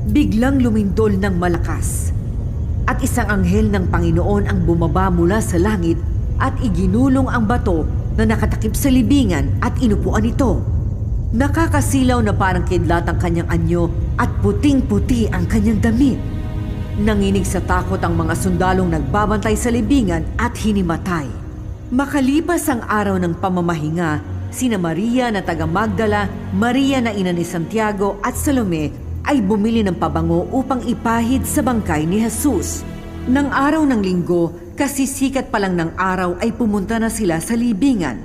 biglang lumindol ng malakas. At isang anghel ng Panginoon ang bumaba mula sa langit at iginulong ang bato na nakatakip sa libingan at inupuan ito. Nakakasilaw na parang kidlat ang kanyang anyo at puting-puti ang kanyang damit. Nanginig sa takot ang mga sundalong nagbabantay sa libingan at hinimatay. Makalipas ang araw ng pamamahinga, sina Maria na taga Magdala, Maria na ina ni Santiago at Salome ay bumili ng pabango upang ipahid sa bangkay ni Jesus. Nang araw ng linggo, kasi sikat pa lang ng araw ay pumunta na sila sa libingan.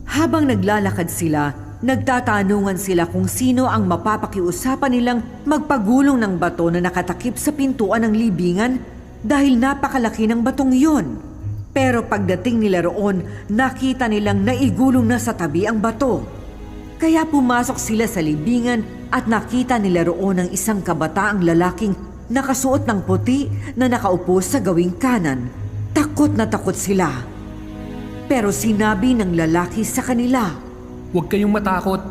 Habang naglalakad sila, nagtatanungan sila kung sino ang mapapakiusapan nilang magpagulong ng bato na nakatakip sa pintuan ng libingan dahil napakalaki ng batong yon. Pero pagdating nila roon, nakita nilang naigulong na sa tabi ang bato. Kaya pumasok sila sa libingan at nakita nila roon ang isang kabataang lalaking nakasuot ng puti na nakaupo sa gawing kanan. Takot na takot sila. Pero sinabi ng lalaki sa kanila, "Huwag kayong matakot.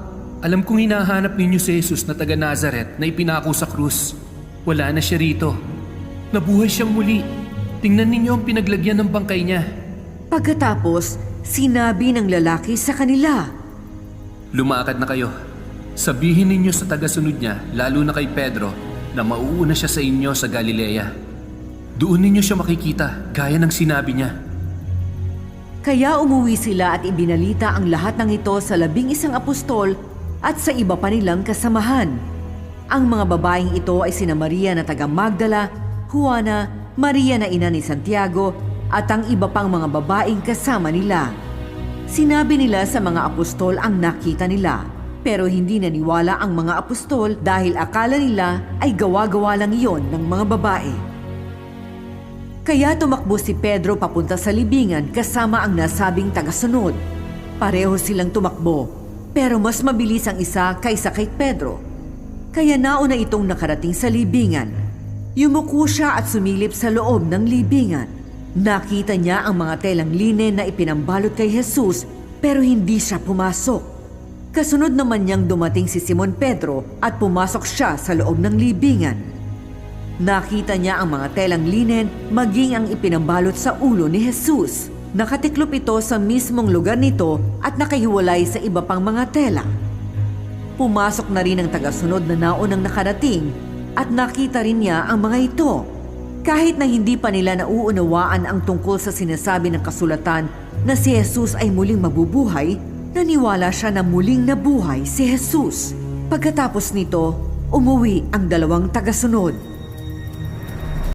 Alam kong hinahanap ninyo si Jesus na taga Nazaret na ipinako sa krus. Wala na siya rito. Nabuhay siyang muli. Tingnan ninyo ang pinaglagyan ng bangkay niya." Pagkatapos, sinabi ng lalaki sa kanila, "Lumakad na kayo. Sabihin ninyo sa tagasunod niya, lalo na kay Pedro, na mauuna siya sa inyo sa Galilea. Doon ninyo siya makikita, gaya ng sinabi niya." Kaya umuwi sila at ibinalita ang lahat ng ito sa 11 apostol at sa iba pa nilang kasamahan. Ang mga babaeng ito ay sina Maria na taga Magdala, Juana, Maria na ina ni Santiago at ang iba pang mga babaeng kasama nila. Sinabi nila sa mga apostol ang nakita nila, pero hindi naniwala ang mga apostol dahil akala nila ay gawa-gawa lang iyon ng mga babae. Kaya tumakbo si Pedro papunta sa libingan kasama ang nasabing tagasunod. Pareho silang tumakbo, pero mas mabilis ang isa kaysa kay Pedro. Kaya nauna itong nakarating sa libingan. Yumuko siya at sumilip sa loob ng libingan. Nakita niya ang mga telang linen na ipinambalot kay Jesus, pero hindi siya pumasok. Kasunod naman niyang dumating si Simon Pedro at pumasok siya sa loob ng libingan. Nakita niya ang mga telang linen maging ang ipinambalot sa ulo ni Jesus. Nakatiklop ito sa mismong lugar nito at nakahiwalay sa iba pang mga tela. Pumasok na rin ang tagasunod na naunang nakarating at nakita rin niya ang mga ito. Kahit na hindi pa nila nauunawaan ang tungkol sa sinasabi ng kasulatan na si Jesus ay muling mabubuhay, naniwala siya na muling nabuhay si Jesus. Pagkatapos nito, umuwi ang dalawang tagasunod.